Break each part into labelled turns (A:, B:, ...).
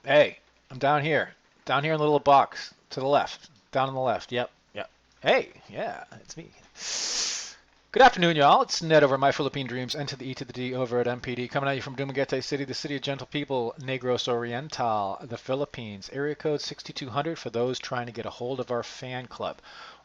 A: Hey, I'm down here. Down here in the little box. To the left. Down on the left. Yep. Yep. Hey, yeah, it's me. Good afternoon, y'all. It's Ned over at My Philippine Dreams, N to the E to the D over at MPD, coming at you from Dumaguete City, the city of gentle people, Negros Oriental, the Philippines. Area code 6200 for those trying to get a hold of our fan club.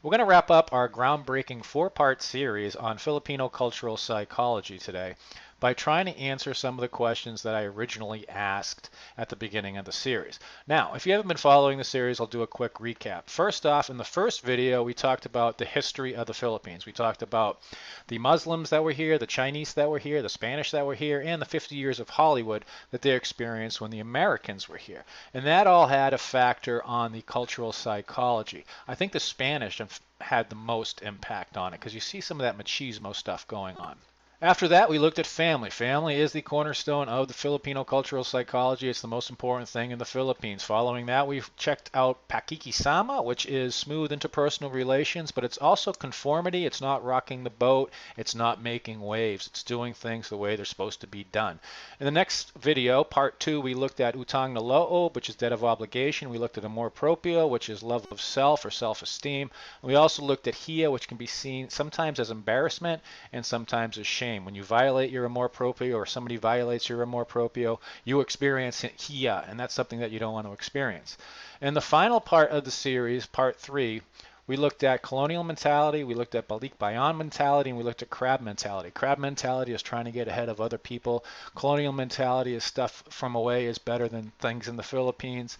A: We're going to wrap up our groundbreaking four-part series on Filipino cultural psychology today by trying to answer some of the questions that I originally asked at the beginning of the series. Now, if you haven't been following the series, I'll do a quick recap. First off, in the first video, we talked about the history of the Philippines. We talked about the Muslims that were here, the Chinese that were here, the Spanish that were here, and the 50 years of Hollywood that they experienced when the Americans were here. And that all had a factor on the cultural psychology. I think the Spanish have had the most impact on it because you see some of that machismo stuff going on. After that, we looked at family. Family is the cornerstone of the Filipino cultural psychology. It's the most important thing in the Philippines. Following that, we've checked out pakikisama, which is smooth interpersonal relations, but it's also conformity. It's not rocking the boat. It's not making waves. It's doing things the way they're supposed to be done. In the next video, part 2, we looked at utang na loob, which is debt of obligation. We looked at amor proprio, which is love of self or self-esteem. We also looked at hiya, which can be seen sometimes as embarrassment and sometimes as shame. When you violate your amor proprio or somebody violates your amor proprio, you experience hiya, and that's something that you don't want to experience. In the final part of the series, part 3, we looked at colonial mentality, we looked at balik bayan mentality, and we looked at crab mentality. Crab mentality is trying to get ahead of other people. Colonial mentality is stuff from away is better than things in the Philippines.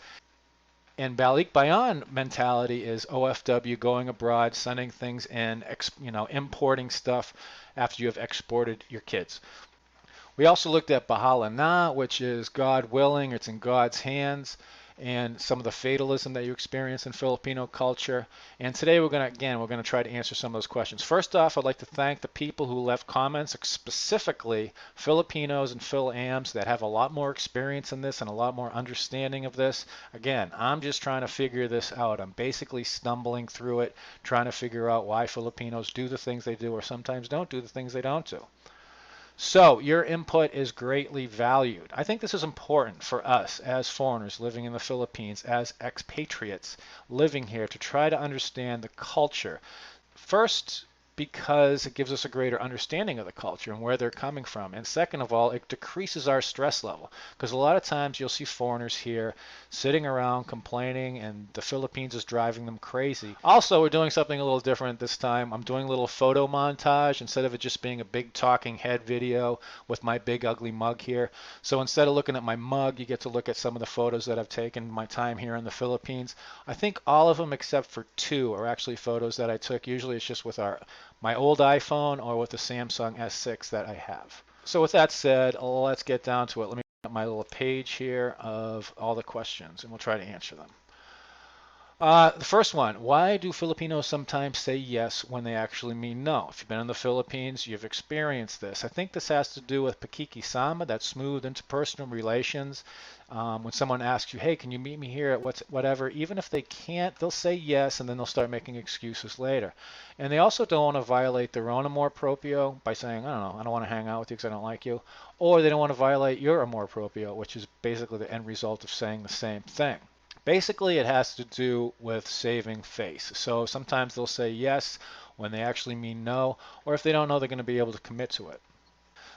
A: And balik bayan mentality is OFW, going abroad, sending things in, importing stuff after you have exported your kids. We also looked at Bahala na, which is God willing, it's in God's hands, and some of the fatalism that you experience in Filipino culture. And today we're going to try to answer some of those questions. First off, I'd like to thank the people who left comments, specifically Filipinos and Phil-Ams that have a lot more experience in this and a lot more understanding of this. Again, I'm just trying to figure this out. I'm basically stumbling through it, trying to figure out why Filipinos do the things they do or sometimes don't do the things they don't do. So your input is greatly valued. I think this is important for us as foreigners living in the Philippines, as expatriates living here, to try to understand the culture. First, because it gives us a greater understanding of the culture and where they're coming from. And second of all, it decreases our stress level. Because a lot of times you'll see foreigners here sitting around complaining and the Philippines is driving them crazy. Also, we're doing something a little different this time. I'm doing a little photo montage instead of it just being a big talking head video with my big ugly mug here. So instead of looking at my mug, you get to look at some of the photos that I've taken my time here in the Philippines. I think all of them except for 2 are actually photos that I took. Usually it's just with my old iPhone or with the Samsung S6 that I have. So with that said, let's get down to it. Let me get my little page here of all the questions and we'll try to answer them. The first one, why do Filipinos sometimes say yes when they actually mean no? If you've been in the Philippines, you've experienced this. I think this has to do with pakikisama, that smooth interpersonal relations. When someone asks you, hey, can you meet me here at whatever, even if they can't, they'll say yes, and then they'll start making excuses later. And they also don't want to violate their own amor proprio by saying, I don't know, I don't want to hang out with you because I don't like you. Or they don't want to violate your amor proprio, which is basically the end result of saying the same thing. Basically, it has to do with saving face. So sometimes they'll say yes when they actually mean no, or if they don't know they're going to be able to commit to it.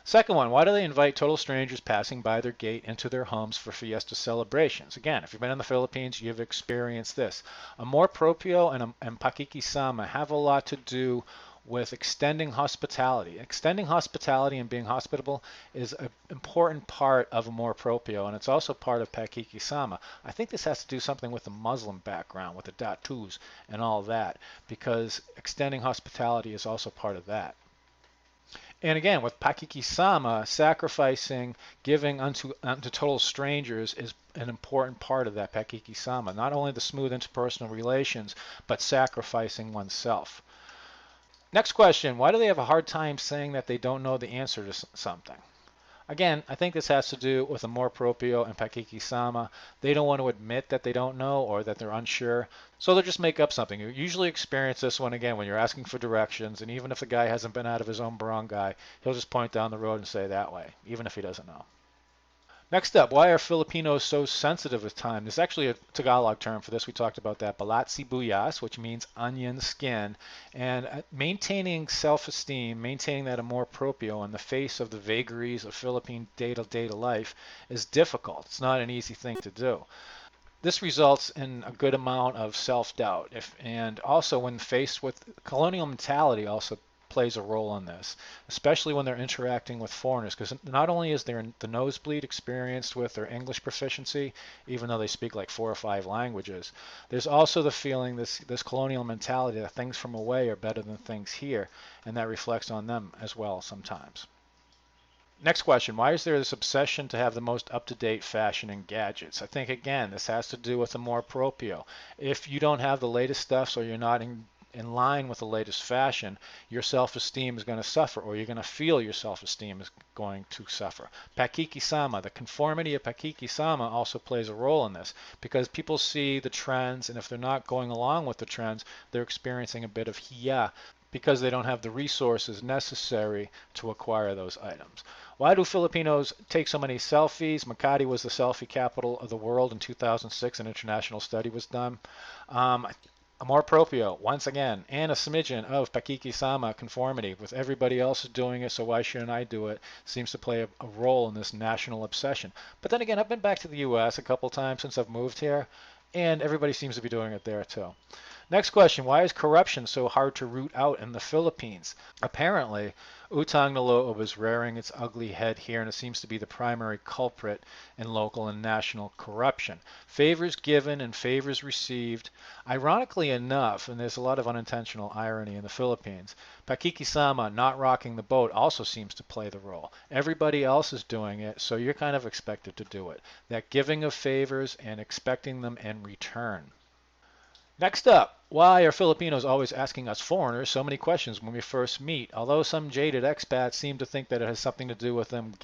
A: Second one, why do they invite total strangers passing by their gate into their homes for fiesta celebrations? Again, if you've been in the Philippines, you've experienced this. Amor proprio and pakikisama have a lot to do with extending hospitality. Extending hospitality and being hospitable is an important part of amor proprio, and it's also part of pakikisama. I think this has to do something with the Muslim background, with the tattoos and all that, because extending hospitality is also part of that. And again, with pakikisama, sacrificing, giving unto total strangers is an important part of that pakikisama. Not only the smooth interpersonal relations, but sacrificing oneself. Next question, why do they have a hard time saying that they don't know the answer to something? Again, I think this has to do with amor proprio and pakikisama. They don't want to admit that they don't know or that they're unsure, so they'll just make up something. You usually experience this one again when you're asking for directions, and even if the guy hasn't been out of his own barangay, he'll just point down the road and say that way, even if he doesn't know. Next up, why are Filipinos so sensitive with time? There's actually a Tagalog term for this. We talked about that, balat sibuyas, which means onion skin. And maintaining self-esteem, maintaining that amor proprio in the face of the vagaries of Philippine day-to-day life is difficult. It's not an easy thing to do. This results in a good amount of self-doubt. And also when faced with colonial mentality also plays a role in this, especially when they're interacting with foreigners, because not only is there the nosebleed experienced with their English proficiency, even though they speak like 4 or 5 languages, there's also the feeling, this colonial mentality that things from away are better than things here, and that reflects on them as well sometimes. Next question, why is there this obsession to have the most up-to-date fashion and gadgets? I think, again, this has to do with amor proprio. If you don't have the latest stuff, so you're not in line with the latest fashion, your self-esteem is going to suffer, or you're going to feel your self-esteem is going to suffer. Pakikisama, the conformity of pakikisama also plays a role in this, because people see the trends, and if they're not going along with the trends, they're experiencing a bit of hiya, because they don't have the resources necessary to acquire those items. Why do Filipinos take so many selfies? Makati was the selfie capital of the world in 2006. An international study was done. Amor proprio, once again, and a smidgen of pakikisama conformity with everybody else doing it, so why shouldn't I do it, seems to play a role in this national obsession. But then again, I've been back to the US a couple times since I've moved here, and everybody seems to be doing it there too. Next question, why is corruption so hard to root out in the Philippines? Apparently, utang na loob is rearing its ugly head here, and it seems to be the primary culprit in local and national corruption. Favors given and favors received. Ironically enough, and there's a lot of unintentional irony in the Philippines, pakikisama, not rocking the boat, also seems to play the role. Everybody else is doing it, so you're kind of expected to do it. That giving of favors and expecting them in return. Next up, why are Filipinos always asking us foreigners so many questions when we first meet? Although some jaded expats seem to think that it has something to do with them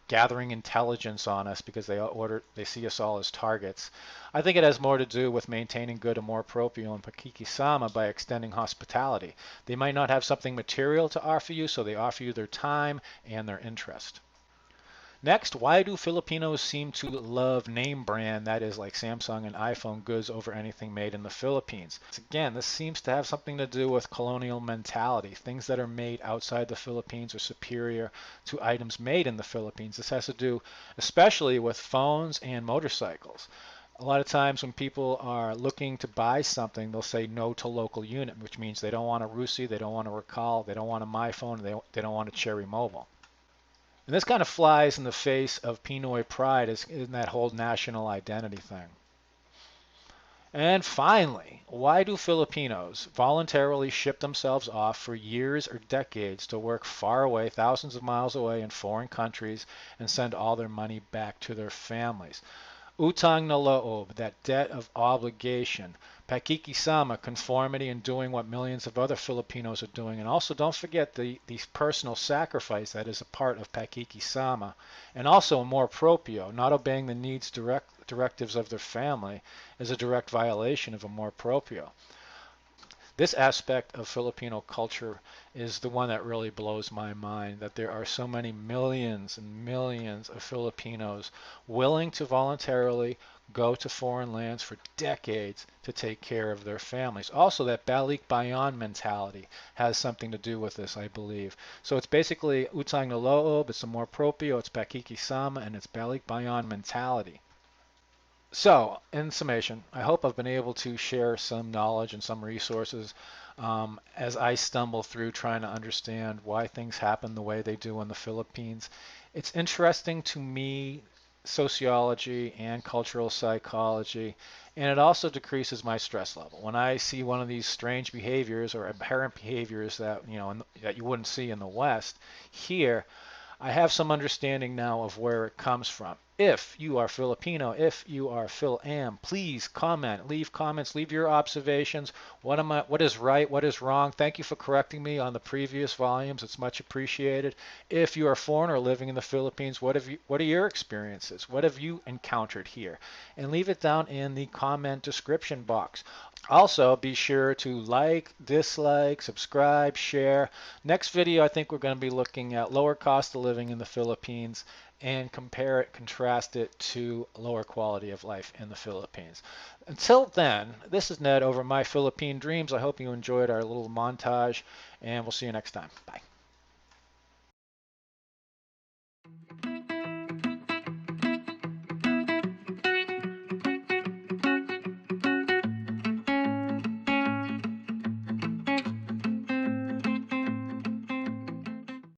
A: gathering intelligence on us because they see us all as targets. I think it has more to do with maintaining good amor proprio and pakikisama by extending hospitality. They might not have something material to offer you, so they offer you their time and their interest. Next, why do Filipinos seem to love name brand, that is like Samsung and iPhone goods, over anything made in the Philippines? Again, this seems to have something to do with colonial mentality. Things that are made outside the Philippines are superior to items made in the Philippines. This has to do especially with phones and motorcycles. A lot of times when people are looking to buy something, they'll say no to local unit, which means they don't want a Rusi, they don't want a Recall, they don't want a MyPhone, they don't want a Cherry Mobile. And this kind of flies in the face of Pinoy pride in that whole national identity thing. And finally, why do Filipinos voluntarily ship themselves off for years or decades to work far away, thousands of miles away in foreign countries, and send all their money back to their families? Utang na loob, that debt of obligation. Pakikisama, conformity, and doing what millions of other Filipinos are doing. And also don't forget the personal sacrifice that is a part of pakikisama. And also amor proprio, not obeying the directives of their family, is a direct violation of amor proprio. This aspect of Filipino culture is the one that really blows my mind, that there are so many millions and millions of Filipinos willing to voluntarily go to foreign lands for decades to take care of their families. Also, that balik bayan mentality has something to do with this, I believe. So it's basically utang na loob, it's amor proprio, it's pakikisama, and it's balik bayan mentality. So, in summation, I hope I've been able to share some knowledge and some resources as I stumble through trying to understand why things happen the way they do in the Philippines. It's interesting to me, sociology and cultural psychology, and it also decreases my stress level. When I see one of these strange behaviors or aberrant behaviors that that you wouldn't see in the West, here I have some understanding now of where it comes from. If you are Filipino, if you are Phil-Am, please comment, leave comments, leave your observations. What is right, what is wrong? Thank you for correcting me on the previous volumes. It's much appreciated. If you are a foreigner living in the Philippines, what are your experiences? What have you encountered here? And leave it down in the comment description box. Also, be sure to like, dislike, subscribe, share. Next video, I think we're going to be looking at lower cost of living in the Philippines and compare it, contrast it to lower quality of life in the Philippines. Until then, this is Ned over My Philippine Dreams. I hope you enjoyed our little montage, and we'll see you next time. Bye.